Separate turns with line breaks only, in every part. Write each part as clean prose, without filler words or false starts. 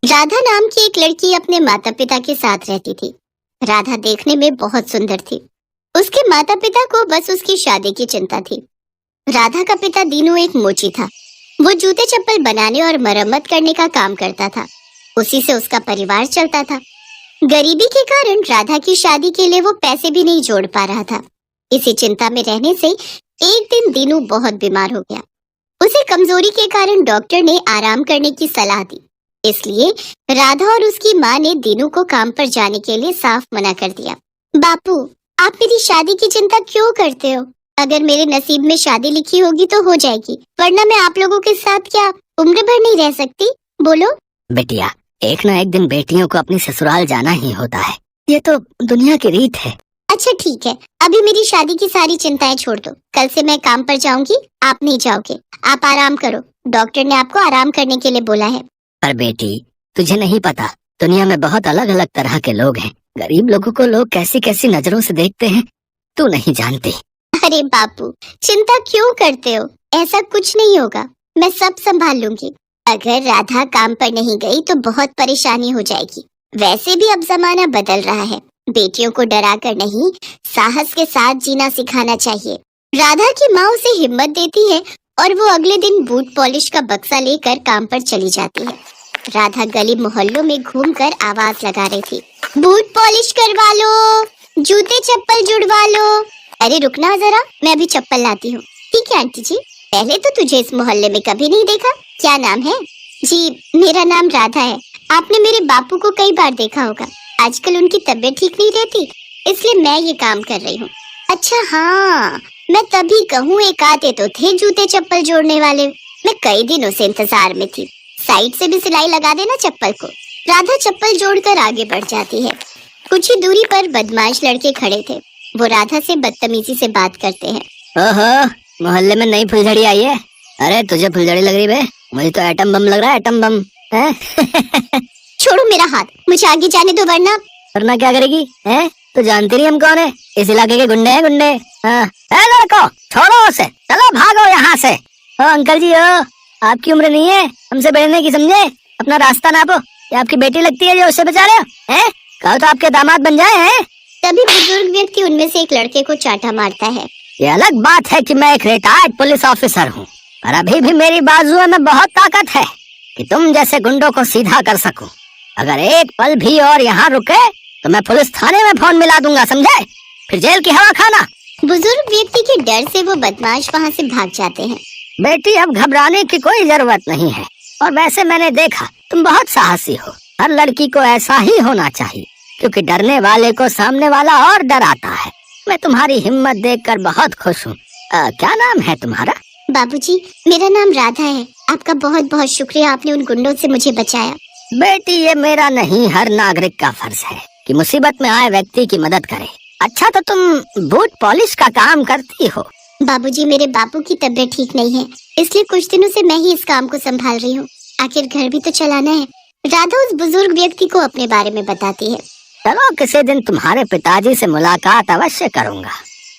राधा नाम की एक लड़की अपने माता पिता के साथ रहती थी। राधा देखने में बहुत सुंदर थी। उसके माता पिता को बस उसकी शादी की चिंता थी। राधा का पिता दीनू एक मोची था। वो जूते चप्पल बनाने और मरम्मत करने का काम करता था। उसी से उसका परिवार चलता था। गरीबी के कारण राधा की शादी के लिए वो पैसे भी नहीं जोड़ पा रहा था। इसी चिंता में रहने से एक दिन दीनू बहुत बीमार हो गया। उसे कमजोरी के कारण डॉक्टर ने आराम करने की सलाह दी। इसलिए राधा और उसकी माँ ने दीनू को काम पर जाने के लिए साफ मना कर दिया। बापू, आप मेरी शादी की चिंता क्यों करते हो? अगर मेरे नसीब में शादी लिखी होगी तो हो जाएगी, वरना मैं आप लोगों के साथ क्या उम्र भर नहीं रह सकती? बोलो।
बेटिया, एक न एक दिन बेटियों को अपनी ससुराल जाना ही होता है। ये तो दुनिया की रीत है।
अच्छा ठीक है, अभी मेरी शादी की सारी चिंताएं छोड़ दो। कल से मैं काम पर जाऊंगी, आप नहीं जाओगे। आप आराम करो, डॉक्टर ने आपको आराम करने के लिए बोला है।
पर बेटी, तुझे नहीं पता, दुनिया में बहुत अलग अलग तरह के लोग हैं। गरीब लोगों को लोग कैसी कैसी नजरों से देखते हैं, तू नहीं जानती।
अरे बापू, चिंता क्यों करते हो? ऐसा कुछ नहीं होगा, मैं सब संभाल लूंगी। अगर राधा काम पर नहीं गई तो बहुत परेशानी हो जाएगी। वैसे भी अब जमाना बदल रहा है। बेटियों को डरा कर नहीं, साहस के साथ जीना सिखाना चाहिए। राधा की माँ उसे हिम्मत देती है और वो अगले दिन बूट पॉलिश का बक्सा लेकर काम पर चली जाती है। राधा गली मोहल्लों में घूमकर आवाज लगा रही थी, बूट पॉलिश करवा लो, जूते चप्पल जुड़वा लो। अरे रुकना जरा, मैं अभी चप्पल लाती हूँ। ठीक है आंटी जी, पहले तो तुझे इस मोहल्ले में कभी नहीं देखा। क्या नाम है? जी, मेरा नाम राधा है। आपने मेरे बापू को कई बार देखा होगा। आजकल उनकी तबीयत ठीक नहीं रहती, इसलिए मैं ये काम कर रही हूँ। अच्छा हाँ, मैं तभी कहूँ, एक आते तो थे जूते चप्पल जोड़ने वाले। मैं कई दिनों से इंतजार में थी। साइड से भी सिलाई लगा देना चप्पल को। राधा चप्पल जोड़कर आगे बढ़ जाती है। कुछ ही दूरी पर बदमाश लड़के खड़े थे। वो राधा से बदतमीजी से बात करते हैं।
ओहो, मोहल्ले में नई फुलझड़ी आई है। अरे तुझे फुलझड़ी लग रही बे, मुझे तो एटम बम लग रहा है, एटम बम है?
छोड़ो मेरा हाथ, मुझे आगे जाने दो वरना
क्या करेगी? हैं? तू जानती नहीं हम कौन है? इस इलाके के गुंडे हैं, गुंडे। हाँ। लड़को, छोड़ो उसे, चलो भागो यहाँ से। ओ अंकल जी, ओ आपकी उम्र नहीं है हमसे बढ़ने की, समझे? अपना रास्ता नापो। ये आपकी बेटी लगती है जो उससे बचा रहे हो? हैं? कहो तो आपके दामाद बन जाए हैं।
तभी बुजुर्ग व्यक्ति उनमें से एक लड़के को चाटा मारता है।
ये अलग बात है कि मैं एक रिटायर्ड पुलिस ऑफिसर हूँ, और अभी भी मेरी बाजुओं में बहुत ताकत है कि तुम जैसे गुंडों को सीधा कर सकूं। अगर एक पल भी और यहाँ रुके तो मैं पुलिस थाने में फोन मिला दूंगा, समझे? फिर जेल की हवा खाना।
बुजुर्ग व्यक्ति के डर से वो बदमाश वहाँ से भाग जाते हैं।
बेटी, अब घबराने की कोई जरूरत नहीं है। और वैसे मैंने देखा तुम बहुत साहसी हो। हर लड़की को ऐसा ही होना चाहिए, क्योंकि डरने वाले को सामने वाला और डराता है। मैं तुम्हारी हिम्मत देखकर बहुत खुश हूँ। क्या नाम है तुम्हारा?
बाबूजी, मेरा नाम राधा है। आपका बहुत बहुत शुक्रिया, आपने उन गुंडों से मुझे बचाया।
बेटी, ये मेरा नहीं, हर नागरिक का फर्ज है कि मुसीबत में आए व्यक्ति की मदद करे। अच्छा, तो तुम बूट पॉलिश का काम करती हो?
बाबूजी, मेरे बापू की तबीयत ठीक नहीं है, इसलिए कुछ दिनों से मैं ही इस काम को संभाल रही हूँ। आखिर घर भी तो चलाना है। राधा उस बुजुर्ग व्यक्ति को अपने बारे में बताती है।
चलो, किसी दिन तुम्हारे पिताजी से मुलाकात अवश्य करूँगा।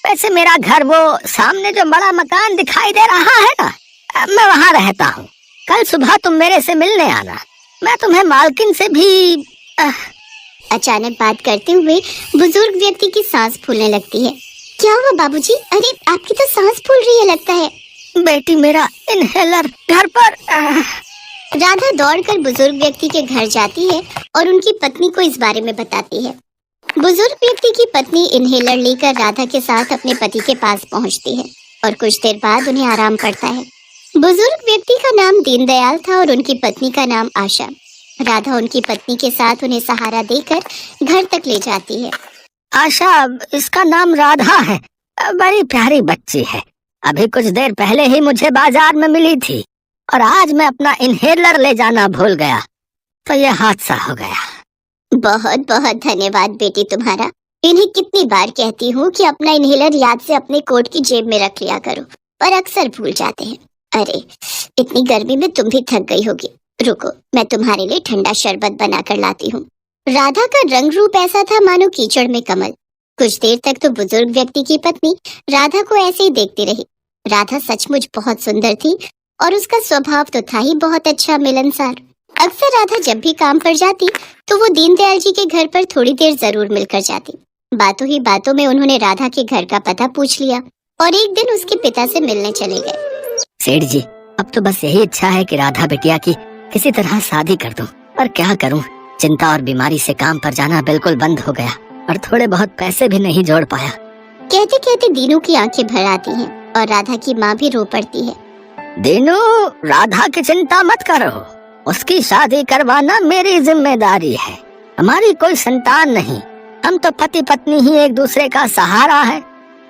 वैसे मेरा घर वो सामने जो बड़ा मकान दिखाई दे रहा है ना, मैं वहाँ रहता हूँ। कल सुबह तुम मेरे से मिलने आना, मैं तुम्हें मालकिन से भी।
अचानक बात करते हुए बुजुर्ग व्यक्ति की सांस फूलने लगती है। क्या हुआ बाबूजी? अरे आपकी तो सांस फूल रही है लगता है।
बेटी, मेरा इनहेलर घर पर।
राधा दौड़कर बुजुर्ग व्यक्ति के घर जाती है और उनकी पत्नी को इस बारे में बताती है। बुजुर्ग व्यक्ति की पत्नी इनहेलर लेकर राधा के साथ अपने पति के पास पहुंचती है और कुछ देर बाद उन्हें आराम पड़ता है। बुजुर्ग व्यक्ति का नाम दीनदयाल था और उनकी पत्नी का नाम आशा। राधा उनकी पत्नी के साथ उन्हें सहारा देकर घर तक ले जाती है।
आशा, इसका नाम राधा है, बड़ी प्यारी बच्ची है। अभी कुछ देर पहले ही मुझे बाजार में मिली थी और आज मैं अपना इनहेलर ले जाना भूल गया, तो ये हादसा हो गया।
बहुत बहुत धन्यवाद बेटी तुम्हारा। इन्हें कितनी बार कहती हूँ कि अपना इनहेलर याद से अपने कोट की जेब में रख लिया करो, पर अक्सर भूल जाते हैं। अरे इतनी गर्मी में तुम भी थक गई होगी, रुको मैं तुम्हारे लिए ठंडा शरबत बनाकर लाती हूँ। राधा का रंग रूप ऐसा था मानो कीचड़ में कमल। कुछ देर तक तो बुजुर्ग व्यक्ति की पत्नी राधा को ऐसे ही देखती रही। राधा सचमुच बहुत सुंदर थी और उसका स्वभाव तो था ही बहुत अच्छा, मिलनसार। अक्सर राधा जब भी काम पर जाती तो वो दीनदयाल जी के घर पर थोड़ी देर जरूर मिलकर जाती। बातों ही बातों में उन्होंने राधा के घर का पता पूछ लिया और एक दिन उसके पिता से मिलने चले गए।
सेठ जी, अब तो बस यही इच्छा है कि राधा बिटिया की किसी तरह शादी कर दूं, पर क्या करूं, चिंता और बीमारी से काम पर जाना बिल्कुल बंद हो गया और थोड़े बहुत पैसे भी नहीं जोड़ पाया।
कहते कहते दीनू की आंखें भर आती हैं और राधा की माँ भी रो पड़ती है।
दीनू, राधा की चिंता मत करो, उसकी शादी करवाना मेरी जिम्मेदारी है। हमारी कोई संतान नहीं, हम तो पति पत्नी ही एक दूसरे का सहारा है।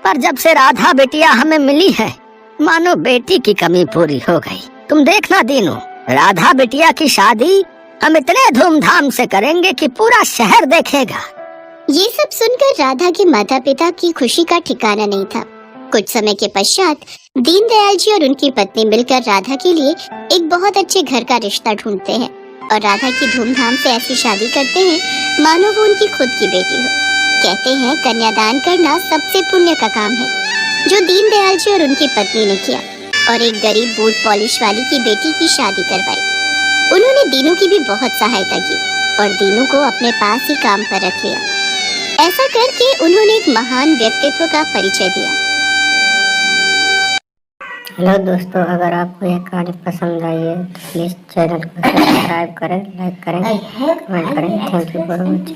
पर जब से राधा बेटिया हमें मिली है, मानो बेटी की कमी पूरी हो गई। तुम देखना दीनू, राधा बेटिया की शादी हम इतने धूमधाम से करेंगे कि पूरा शहर देखेगा।
ये सब सुनकर राधा के माता पिता की खुशी का ठिकाना नहीं था। कुछ समय के पश्चात दीनदयाल जी और उनकी पत्नी मिलकर राधा के लिए एक बहुत अच्छे घर का रिश्ता ढूंढते हैं और राधा की धूमधाम से ऐसी शादी करते हैं मानो वो उनकी खुद की बेटी हो। कहते हैं कन्यादान करना सबसे पुण्य का काम है, जो दीनदयाल जी और उनकी पत्नी ने किया और एक गरीब बूट पॉलिश वाली की बेटी की शादी करवाई। उन्होंने दीनू की भी बहुत सहायता की और दीनू को अपने पास ही काम पर रख लिया। ऐसा करके उन्होंने एक महान व्यक्तित्व का परिचय दिया।
हेलो दोस्तों, अगर आपको यह कहानी पसंद आई है तो प्लीज़ चैनल को सब्सक्राइब करें, लाइक करें, कमेंट करें। Thank you for watching.